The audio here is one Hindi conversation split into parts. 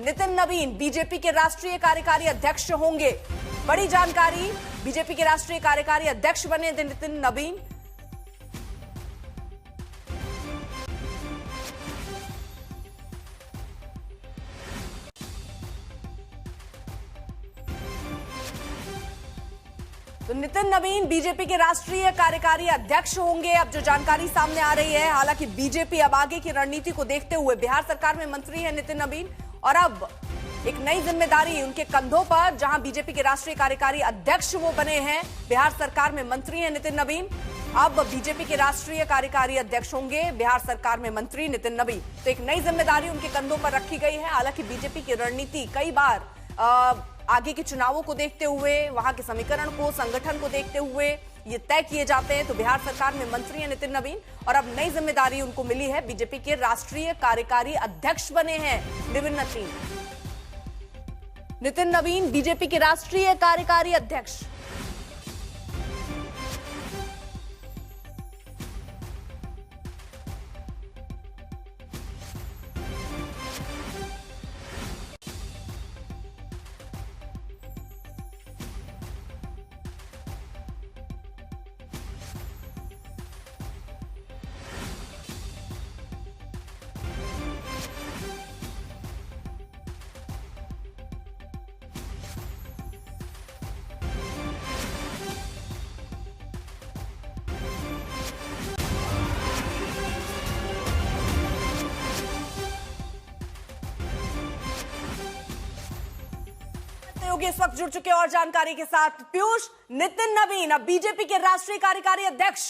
नितिन नवीन बीजेपी के राष्ट्रीय कार्यकारी अध्यक्ष होंगे। बड़ी जानकारी, बीजेपी के राष्ट्रीय कार्यकारी अध्यक्ष बने नितिन नवीन। तो नितिन नवीन बीजेपी के राष्ट्रीय कार्यकारी अध्यक्ष होंगे। अब जो जानकारी सामने आ रही है, हालांकि बीजेपी अब आगे की रणनीति को देखते हुए बिहार सरकार में मंत्री है नितिन नवीन, और अब एक नई जिम्मेदारी उनके कंधों पर, जहां बीजेपी के राष्ट्रीय कार्यकारी अध्यक्ष वो बने हैं, बिहार सरकार में मंत्री है नितिन नवीन। अब बीजेपी के राष्ट्रीय कार्यकारी अध्यक्ष होंगे, बिहार सरकार में मंत्री नितिन नवीन। तो एक नई जिम्मेदारी उनके कंधों पर रखी गई है। हालांकि बीजेपी की रणनीति कई बार आगे के चुनावों को देखते हुए, वहां के समीकरण को, संगठन को देखते हुए ये तय किए जाते हैं। तो बिहार सरकार में मंत्री हैं नितिन नवीन, और अब नई जिम्मेदारी उनको मिली है, बीजेपी के राष्ट्रीय कार्यकारी अध्यक्ष बने हैं नितिन नवीन बीजेपी के राष्ट्रीय कार्यकारी अध्यक्ष। इस वक्त जुड़ चुके और जानकारी के साथ पीयूष, नितिन नवीन अब बीजेपी के राष्ट्रीय कार्यकारी अध्यक्ष।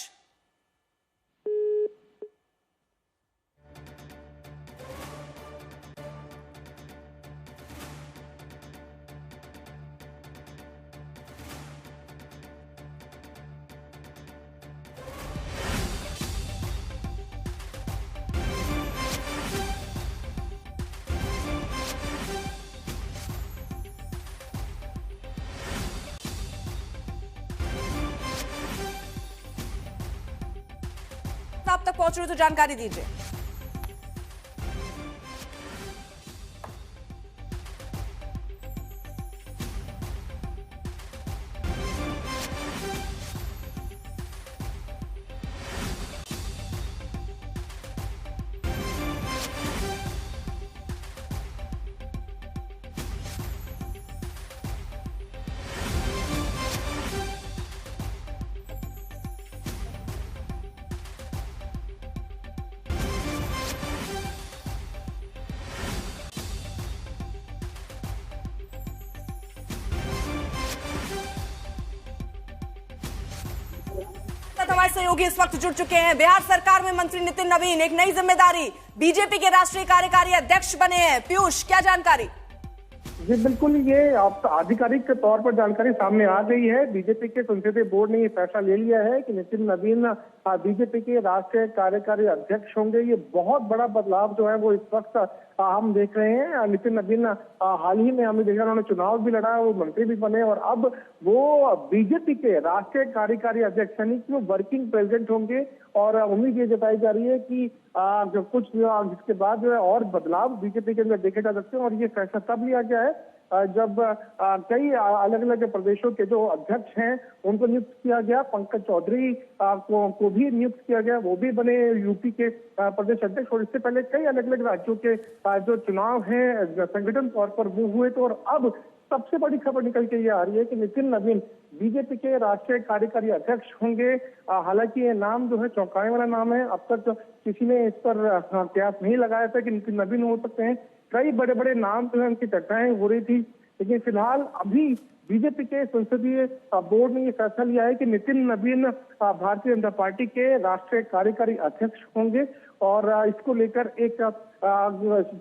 आप तक पहुंच रही तो जानकारी दीजिए। हमारे सहयोगी इस वक्त जुड़ चुके हैं। बिहार सरकार में मंत्री नितिन नवीन, एक नई जिम्मेदारी, बीजेपी के राष्ट्रीय कार्यकारी अध्यक्ष बने हैं। पीयूष, क्या जानकारी? जी बिल्कुल, ये आप आधिकारिक के तौर पर जानकारी सामने आ गई है। बीजेपी के संसदीय बोर्ड ने ये फैसला ले लिया है कि नितिन नवीन बीजेपी के राष्ट्रीय कार्यकारी अध्यक्ष होंगे। ये बहुत बड़ा बदलाव जो है वो इस वक्त हम देख रहे हैं। नितिन नवीन हाल ही में हमें देखा, उन्होंने चुनाव भी लड़ा, वो मंत्री भी बने, और अब वो बीजेपी के राष्ट्रीय कार्यकारी अध्यक्ष यानी कि वो वर्किंग प्रेसिडेंट होंगे। और उम्मीद ये जताई जा रही है कि जो कुछ जिसके बाद जो है और बदलाव बीजेपी के अंदर देखे जा सकते हैं। और ये फैसला तब लिया गया है जब कई अलग अलग प्रदेशों के जो अध्यक्ष हैं उनको नियुक्त किया गया। पंकज चौधरी को भी नियुक्त किया गया, वो भी बने यूपी के प्रदेश अध्यक्ष। और इससे पहले कई अलग अलग राज्यों के जो चुनाव हैं संगठन तौर पर वो हुए। तो और अब सबसे बड़ी खबर निकल के ये आ रही है कि नितिन नवीन बीजेपी के राष्ट्रीय कार्यकारी अध्यक्ष होंगे। हालांकि ये नाम जो है चौंकाने वाला नाम है। अब तक किसी ने इस पर कयास नहीं लगाया था कि नितिन नवीन हो सकते हैं। कई बड़े बड़े नाम जो है उनकी चर्चाएं हो रही थी, लेकिन फिलहाल अभी बीजेपी के संसदीय बोर्ड ने ये फैसला लिया है कि नितिन नवीन भारतीय जनता पार्टी के राष्ट्रीय कार्यकारी अध्यक्ष होंगे। और इसको लेकर एक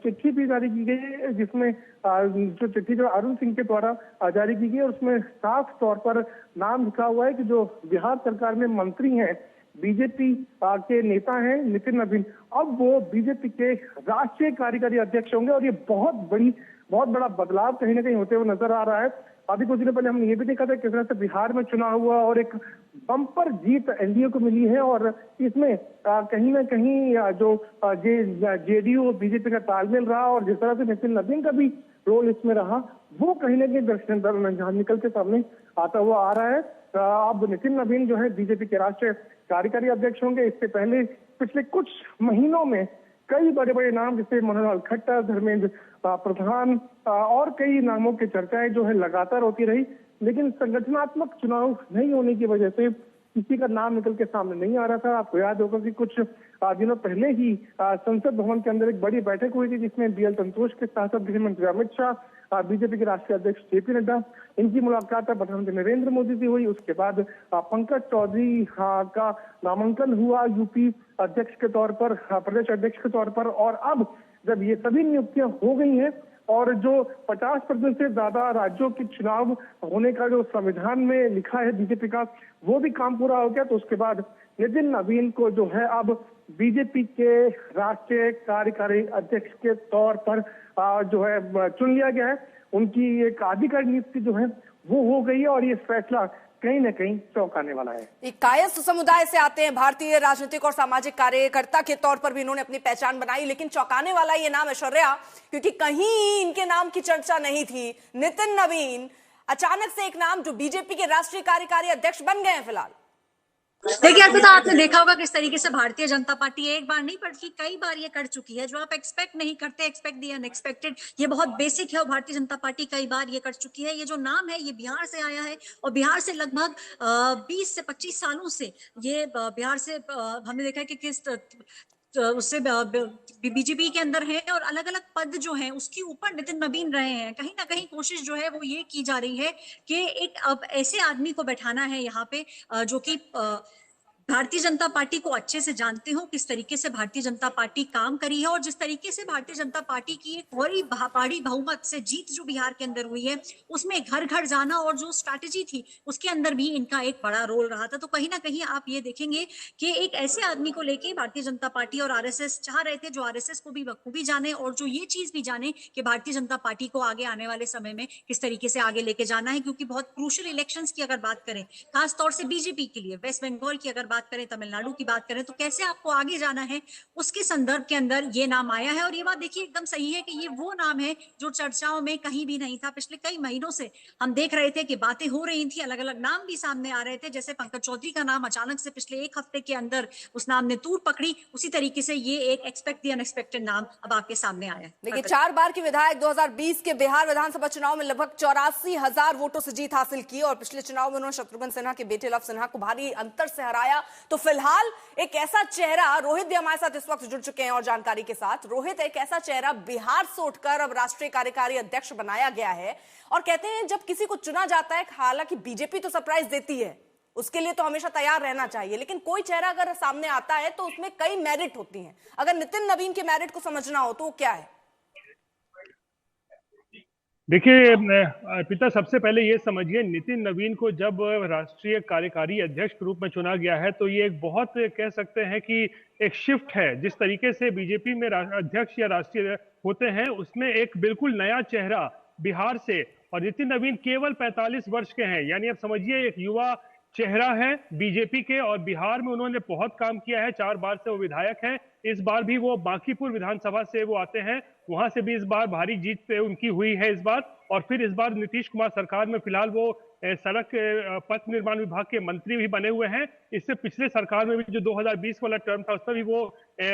चिट्ठी भी जारी की गई है, जिसमें जो चिट्ठी जो अरुण सिंह के द्वारा जारी की गई है उसमें साफ तौर पर नाम लिखा हुआ है कि जो बिहार सरकार में मंत्री हैं, बीजेपी के नेता हैं नितिन नवीन, अब वो बीजेपी के राष्ट्रीय कार्यकारी अध्यक्ष होंगे। और ये बहुत बड़ा बदलाव कहीं ना कहीं होते हुए नजर आ रहा है। अभी कुछ दिनों पहले हमने ये भी देखा था किस तरह से बिहार में चुनाव हुआ और एक बम्पर जीत एनडीए को मिली है। और इसमें कहीं ना कहीं जो जेडीयू और बीजेपी का तालमेल रहा और जिस तरह से नितिन नवीन का भी रोल इसमें रहा, वो कहीं ना कहीं दर्शन निकल के सामने आता हुआ आ रहा है। अब नितिन नवीन जो है बीजेपी के राष्ट्रीय कार्यकारी अध्यक्ष होंगे। इससे पहले पिछले कुछ महीनों में कई बड़े बड़े नाम जैसे मनोहर खट्टर, धर्मेंद्र प्रधान और कई नामों की चर्चाएं जो है लगातार होती रही, लेकिन संगठनात्मक चुनाव नहीं होने की वजह से किसी का नाम निकल के सामने नहीं आ रहा था। आपको याद होगा कि कुछ दिनों पहले ही संसद भवन के अंदर एक बड़ी बैठक हुई थी जिसमें बीएल संतोष के साथ साथ गृह मंत्री अमित शाह, बीजेपी के राष्ट्रीय अध्यक्ष जेपी नड्डा, इनकी मुलाकात प्रधानमंत्री नरेंद्र मोदी से हुई। उसके बाद पंकज चौधरी का नामांकन हुआ यूपी अध्यक्ष के तौर पर, प्रदेश अध्यक्ष के तौर पर। और अब जब ये सभी नियुक्तियां हो गई हैं और जो 50% से ज्यादा राज्यों के चुनाव होने का जो संविधान में लिखा है बीजेपी का, वो भी काम पूरा हो गया, तो उसके बाद नितिन नवीन को जो है अब बीजेपी के राष्ट्रीय कार्यकारी अध्यक्ष के तौर पर जो है चुन लिया गया है। उनकी एक आधिकारिक नियुक्ति जो है वो हो गई है और ये फैसला कहीं ना कहीं चौंकाने वाला है। एक कायस्थ समुदाय से आते हैं, भारतीय राजनीतिक और सामाजिक कार्यकर्ता के तौर पर भी इन्होंने अपनी पहचान बनाई, लेकिन चौंकाने वाला ये नाम ऐश्वर्या, क्योंकि कहीं इनके नाम की चर्चा नहीं थी। नितिन नवीन अचानक से एक नाम जो बीजेपी के राष्ट्रीय कार्यकारी अध्यक्ष बन गए हैं फिलहाल। देखिए अर्पिता, आपने देखा होगा किस तरीके से भारतीय जनता पार्टी एक बार नहीं बल्कि कई बार ये कर चुकी है। जो आप एक्सपेक्ट नहीं करते, एक्सपेक्ट दी अनएक्सपेक्टेड, ये बहुत बेसिक है और भारतीय जनता पार्टी कई बार ये कर चुकी है। ये जो नाम है ये बिहार से आया है और बिहार से लगभग 20 से 25 सालों से ये बिहार से हमने देखा है कि किस उससे बीजेपी के अंदर है और अलग अलग पद जो है उसके ऊपर नितिन नवीन रहे हैं। कहीं ना कहीं कोशिश जो है वो ये की जा रही है कि एक अब ऐसे आदमी को बैठाना है यहाँ पे जो कि भारतीय जनता पार्टी को अच्छे से जानते हो, किस तरीके से भारतीय जनता पार्टी काम करी है और जिस तरीके से भारतीय जनता पार्टी की एक बड़ी भारी बहुमत से जीत जो बिहार के अंदर हुई है उसमें घर घर जाना और जो स्ट्रैटेजी थी उसके अंदर भी इनका एक बड़ा रोल रहा था। तो कहीं ना कहीं आप ये देखेंगे कि एक ऐसे आदमी को लेके भारतीय जनता पार्टी और आरएसएस चाह रहे थे जो आरएसएस को भी बखूबी जाने और जो ये चीज भी जाने कि भारतीय जनता पार्टी को आगे आने वाले समय में किस तरीके से आगे लेके जाना है। क्योंकि बहुत क्रूशियल इलेक्शंस की अगर बात करें, खासतौर से बीजेपी के लिए, वेस्ट बंगाल की अगर बात करें, तमिलनाडु की बात करें, तो कैसे आपको आगे जाना है उसके संदर्भ के अंदर ये नाम आया है। और ये बात देखिए एकदम सही है कि ये वो नाम है जो चर्चाओं में कहीं भी नहीं था। पिछले कई महीनों से हम देख रहे थे कि बातें हो रही थी, अलग अलग नाम भी सामने आ रहे थे। जैसे पंकज चौधरी का नाम अचानक से पिछले एक हफ्ते के अंदर उस नाम ने तूड़ पकड़ी, उसी तरीके से ये एक एक्सपेक्ट दी अनएक्सपेक्टेड नाम अब आपके सामने आया है। देखिए 4 बार की विधायक 2020 के बिहार विधानसभा चुनाव में लगभग 84,000 वोटों से जीत हासिल की और पिछले चुनाव में उन्होंने शत्रुघ्न सिन्हा के बेटे लव सिन्हा को भारी अंतर से हराया। तो फिलहाल एक ऐसा चेहरा, रोहित भी हमारे साथ इस वक्त जुड़ चुके हैं और जानकारी के साथ। रोहित, एक ऐसा चेहरा बिहार से उठकर अब राष्ट्रीय कार्यकारी अध्यक्ष बनाया गया है और कहते हैं जब किसी को चुना जाता है, हालांकि बीजेपी तो सरप्राइज देती है, उसके लिए तो हमेशा तैयार रहना चाहिए, लेकिन कोई चेहरा अगर सामने आता है तो उसमें कई मेरिट होती हैं। अगर नितिन नवीन के मेरिट को समझना हो तो वो क्या है? देखिए पिता, सबसे पहले ये समझिए, नितिन नवीन को जब राष्ट्रीय कार्यकारी अध्यक्ष के रूप में चुना गया है तो ये एक बहुत, कह सकते हैं कि एक शिफ्ट है। जिस तरीके से बीजेपी में अध्यक्ष या राष्ट्रीय होते हैं उसमें एक बिल्कुल नया चेहरा बिहार से, और नितिन नवीन केवल 45 वर्ष के हैं, यानी आप समझिए एक युवा चेहरा है बीजेपी के। और बिहार में उन्होंने बहुत काम किया है, 4 बार से वो विधायक हैं। इस बार भी वो बांकीपुर विधानसभा से वो आते हैं, वहां से भी इस बार भारी जीत पे उनकी हुई है इस बार। और फिर इस बार नीतीश कुमार सरकार में फिलहाल वो सड़क पथ निर्माण विभाग के मंत्री भी बने हुए हैं। इससे पिछले सरकार में भी जो 2020 वाला टर्म था उसमें भी वो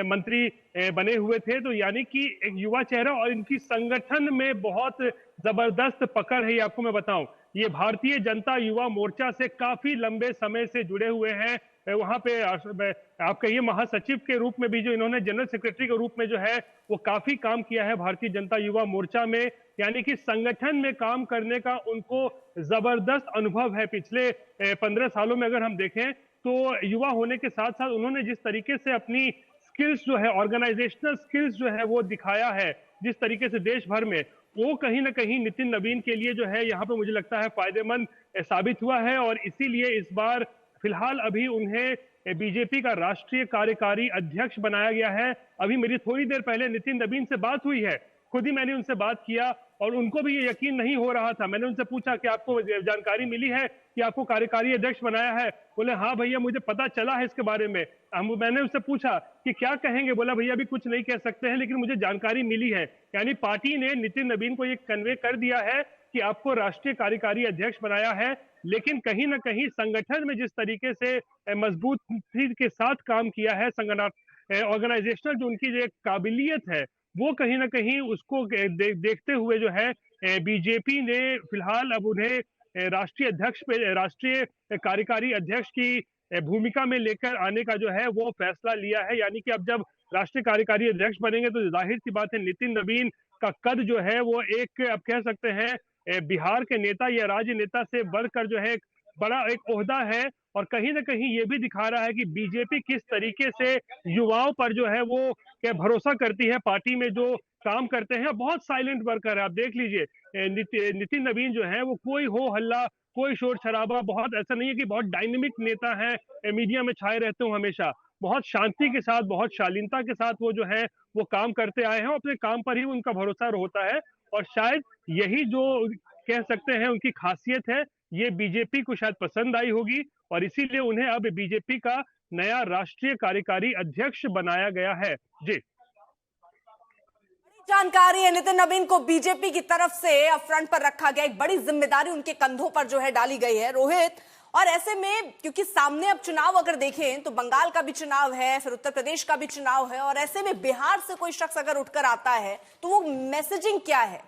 मंत्री बने हुए थे। तो यानी कि एक युवा चेहरा, और इनकी संगठन में बहुत जबरदस्त पकड़ है। ये आपको मैं बताऊं, ये भारतीय जनता युवा मोर्चा से काफी लंबे समय से जुड़े हुए हैं। वहां पे आप कहिए महासचिव के रूप में भी, जो इन्होंने जनरल सेक्रेटरी के रूप में जो है वो काफी काम किया है भारतीय जनता युवा मोर्चा में। यानी कि संगठन में काम करने का उनको जबरदस्त अनुभव है। पिछले 15 सालों में अगर हम देखें तो युवा होने के साथ साथ उन्होंने जिस तरीके से अपनी स्किल्स जो है, ऑर्गेनाइजेशनल स्किल्स जो है वो दिखाया है, जिस तरीके से देश भर में, वो कहीं ना कहीं नितिन नवीन के लिए जो है यहाँ पे मुझे लगता है फायदेमंद साबित हुआ है। और इसीलिए इस बार फिलहाल अभी उन्हें बीजेपी का राष्ट्रीय कार्यकारी अध्यक्ष बनाया गया है। अभी मेरी थोड़ी देर पहले नितिन नवीन से बात हुई है, खुद ही मैंने उनसे बात किया और उनको भी ये यकीन नहीं हो रहा था। मैंने उनसे पूछा कि आपको जानकारी मिली है कि आपको कार्यकारी अध्यक्ष बनाया है? बोले हाँ भैया मुझे पता चला है इसके बारे में। मैंने उससे पूछा कि क्या कहेंगे? बोला भैया अभी कुछ नहीं कह सकते हैं, लेकिन मुझे जानकारी मिली है। यानी पार्टी ने नितिन नवीन को ये कन्वे कर दिया है कि आपको राष्ट्रीय कार्यकारी अध्यक्ष बनाया है, लेकिन कहीं ना कहीं संगठन में जिस तरीके से मजबूती के साथ काम किया है, ऑर्गेनाइजेशनल जो उनकी जो काबिलियत है, वो कहीं ना कहीं उसको देखते हुए जो है बीजेपी ने फिलहाल अब उन्हें राष्ट्रीय कार्यकारी अध्यक्ष की भूमिका में लेकर आने का जो है वो फैसला लिया है। यानी कि अब जब राष्ट्रीय कार्यकारी अध्यक्ष बनेंगे तो जाहिर सी बात है नितिन नवीन का कद जो है वो एक, अब कह सकते हैं बिहार के नेता या राज्य नेता से बढ़कर जो है बड़ा एक ओहदा है। और कहीं ना कहीं ये भी दिखा रहा है कि बीजेपी किस तरीके से युवाओं पर जो है वो क्या भरोसा करती है, पार्टी में जो काम करते हैं। बहुत साइलेंट वर्कर है, आप देख लीजिए नितिन नवीन जो है वो कोई हो हल्ला, कोई शोर शराबा, बहुत ऐसा नहीं है कि बहुत डायनेमिक नेता है, मीडिया में छाए रहते हो हमेशा। बहुत शांति के साथ, बहुत शालीनता के साथ वो जो है वो काम करते आए हैं, अपने काम पर ही उनका भरोसा होता है। और शायद यही जो कह सकते हैं उनकी खासियत है, ये बीजेपी को शायद पसंद आई होगी और इसीलिए उन्हें अब बीजेपी का नया राष्ट्रीय कार्यकारी अध्यक्ष बनाया गया है। जी, जानकारी है नितिन नवीन को बीजेपी की तरफ से अब फ्रंट पर रखा गया, एक बड़ी जिम्मेदारी उनके कंधों पर जो है डाली गई है रोहित। और ऐसे में क्योंकि सामने अब चुनाव अगर देखें तो बंगाल का भी चुनाव है, फिर उत्तर प्रदेश का भी चुनाव है, और ऐसे में बिहार से कोई शख्स अगर उठकर आता है तो वो मैसेजिंग क्या है?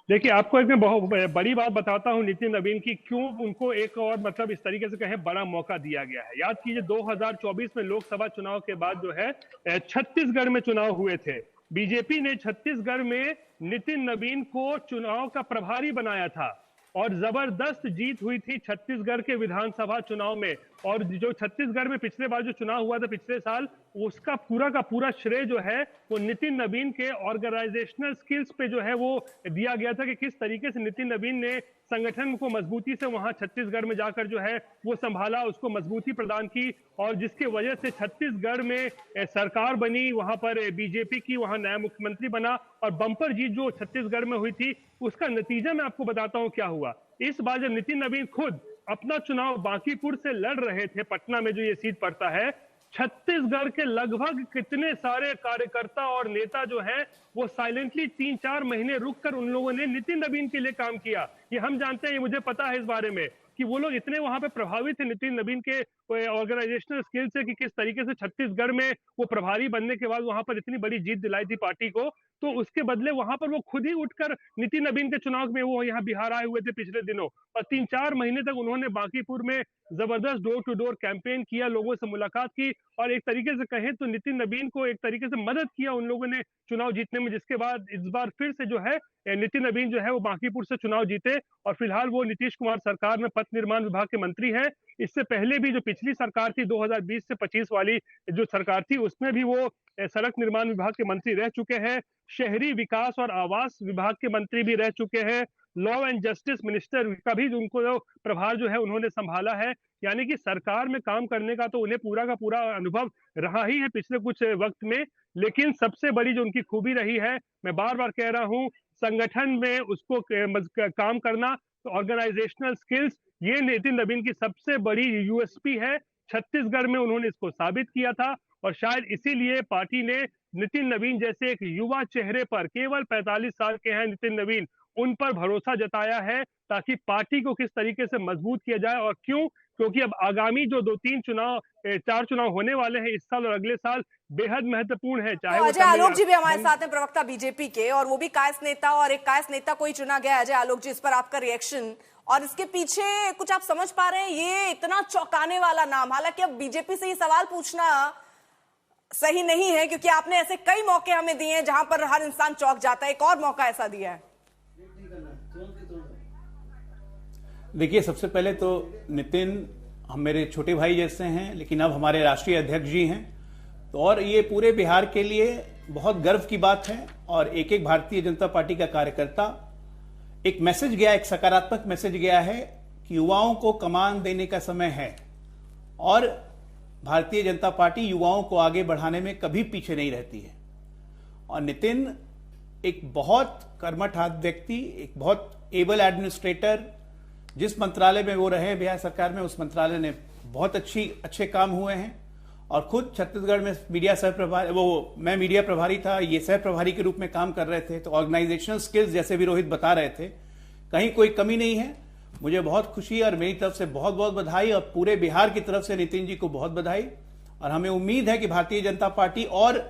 देखिए आपको एक मैं बहुत बड़ी बात बताता हूं नितिन नवीन की, क्यों उनको एक और मतलब इस तरीके से कहें बड़ा मौका दिया गया है। याद कीजिए 2024 में लोकसभा चुनाव के बाद जो है छत्तीसगढ़ में चुनाव हुए थे। बीजेपी ने छत्तीसगढ़ में नितिन नवीन को चुनाव का प्रभारी बनाया था और जबरदस्त जीत हुई थी छत्तीसगढ़ के विधानसभा चुनाव में। और जो छत्तीसगढ़ में पिछले बार जो चुनाव हुआ था पिछले साल, उसका पूरा का पूरा श्रेय जो है वो नितिन नवीन के ऑर्गेनाइजेशनल स्किल्स पे जो है वो दिया गया था कि किस तरीके से नितिन नवीन ने संगठन को मजबूती से वहां छत्तीसगढ़ में जाकर जो है वो संभाला, उसको मजबूती प्रदान की, और जिसके वजह से छत्तीसगढ़ में सरकार बनी, वहां पर बीजेपी की वहां नया मुख्यमंत्री बना और बम्पर जीत जो छत्तीसगढ़ में हुई थी उसका नतीजा मैं आपको बताता हूं क्या हुआ। इस बार जब नितिन नवीन खुद अपना चुनाव बांकीपुर से लड़ रहे थे, पटना में जो ये सीट पड़ता है, छत्तीसगढ़ के लगभग कितने सारे कार्यकर्ता और नेता जो हैं वो साइलेंटली 3-4 महीने रुककर उन लोगों ने नितिन नवीन के लिए काम किया। ये हम जानते हैं, ये मुझे पता है इस बारे में कि वो लोग इतने वहां पे प्रभावित थे नितिन नवीन के ऑर्गेनाइजेशनल स्किल से कि किस तरीके से छत्तीसगढ़ में वो प्रभारी बनने के बाद वहां पर इतनी बड़ी जीत दिलाई थी पार्टी को। तो उसके बदले वहां पर वो खुद ही उठकर नितिन नवीन के चुनाव में वो यहाँ बिहार आए हुए थे पिछले दिनों, और 3-4 महीने तक उन्होंने बांकीपुर में जबरदस्त डोर टू डोर कैंपेन किया, लोगों से मुलाकात की, और एक तरीके से कहें तो नितिन नवीन को एक तरीके से मदद किया उन लोगों ने चुनाव जीतने में। जिसके बाद इस बार फिर से जो है नितिन नवीन जो है वो बांकीपुर से चुनाव जीते और फिलहाल वो नीतीश कुमार सरकार में पथ निर्माण विभाग के मंत्री हैं। इससे पहले भी जो पिछली सरकार थी 2020 से 25 वाली जो सरकार थी उसमें भी वो सड़क निर्माण विभाग के मंत्री रह चुके हैं, शहरी विकास और आवास विभाग के मंत्री भी रह चुके हैं, लॉ एंड जस्टिस मिनिस्टर का भी उनको प्रभार जो है उन्होंने संभाला है। यानी कि सरकार में काम करने का तो उन्हें पूरा का पूरा अनुभव रहा ही है पिछले कुछ वक्त में। लेकिन सबसे बड़ी जो उनकी खूबी रही है, मैं बार बार कह रहा हूं, संगठन में उसको काम करना, तो ऑर्गेनाइजेशनल स्किल्स, ये नितिन नवीन की सबसे बड़ी यूएसपी है। छत्तीसगढ़ में उन्होंने इसको साबित किया था और शायद इसीलिए पार्टी ने नितिन नवीन जैसे एक युवा चेहरे पर, केवल 45 साल के हैं नितिन नवीन, उन पर भरोसा जताया है ताकि पार्टी को किस तरीके से मजबूत किया जाए। और क्यों? क्योंकि अब आगामी जो 4 चुनाव होने वाले हैं इस साल और अगले साल, बेहद महत्वपूर्ण है। चाहे अजय आलोक जी भी हमारे साथ हैं, प्रवक्ता बीजेपी के, और वो भी कायस नेता, और एक कायस नेता को ही चुना गया। अजय आलोक जी, इस पर आपका रिएक्शन, और इसके पीछे कुछ आप समझ पा रहे हैं? ये इतना चौंकाने वाला नाम, हालांकि अब बीजेपी से ये सवाल पूछना सही नहीं है क्योंकि आपने ऐसे कई मौके हमें दिए हैं जहां पर हर इंसान चौंक जाता है, एक और मौका ऐसा दिया है। देखिए, सबसे पहले तो नितिन हम मेरे छोटे भाई जैसे हैं, लेकिन अब हमारे राष्ट्रीय अध्यक्ष जी हैं, तो और ये पूरे बिहार के लिए बहुत गर्व की बात है। और एक एक भारतीय जनता पार्टी का कार्यकर्ता, एक मैसेज गया, एक सकारात्मक मैसेज गया है कि युवाओं को कमान देने का समय है और भारतीय जनता पार्टी युवाओं को आगे बढ़ाने में कभी पीछे नहीं रहती है। और नितिन एक बहुत कर्मठ व्यक्ति, एक बहुत एबल एडमिनिस्ट्रेटर, जिस मंत्रालय में वो रहे बिहार सरकार में, उस मंत्रालय ने बहुत अच्छे काम हुए हैं। और खुद छत्तीसगढ़ में मीडिया सह प्रभारी, मैं मीडिया प्रभारी था, ये सह प्रभारी के रूप में काम कर रहे थे। तो ऑर्गेनाइजेशनल स्किल्स, जैसे भी रोहित बता रहे थे, कहीं कोई कमी नहीं है। मुझे बहुत खुशी है और मेरी तरफ से बहुत बहुत बधाई, और पूरे बिहार की तरफ से नितिन जी को बहुत बधाई। और हमें उम्मीद है कि भारतीय जनता पार्टी और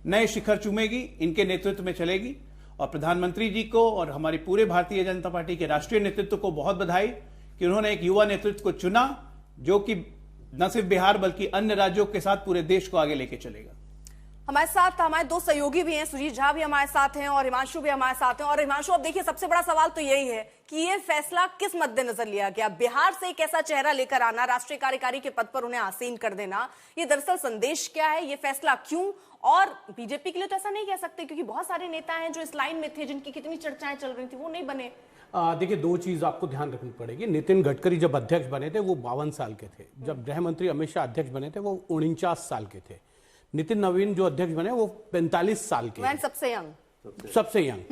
नए शिखर चूमेगी, इनके नेतृत्व में चलेगी। और प्रधानमंत्री जी को और हमारी पूरे भारतीय जनता पार्टी के राष्ट्रीय नेतृत्व को बहुत बधाई कि उन्होंने एक युवा नेतृत्व को चुना, जो कि न सिर्फ बिहार बल्कि अन्य राज्यों के साथ पूरे देश को आगे लेके चलेगा। हमारे साथ हमारे दो सहयोगी भी हैं, सुजीत झा भी हमारे साथ हैं और हिमांशु भी हमारे साथ हैं। और हिमांशु, अब देखिए, सबसे बड़ा सवाल तो यही है कि ये फैसला किस मद्देनजर लिया गया? बिहार से एक ऐसा चेहरा लेकर आना, राष्ट्रीय कार्यकारी के पद पर उन्हें आसीन कर देना, ये दरअसल संदेश क्या है? ये फैसला क्यों? और बीजेपी के लिए तो ऐसा नहीं कह सकते, क्योंकि बहुत सारे नेता हैं जो इस लाइन में थे, जिनकी कितनी चर्चाएं चल रही थी, वो नहीं बने। देखिए, दो चीज आपको ध्यान रखनी पड़ेगी। नितिन गडकरी जब अध्यक्ष बने थे वो 52 साल के थे। जब गृह मंत्री अमित शाह अध्यक्ष बने थे वो 49 साल के थे। नितिन नवीन जो अध्यक्ष बने वो 45 साल के, सबसे यंग। सबसे यंग।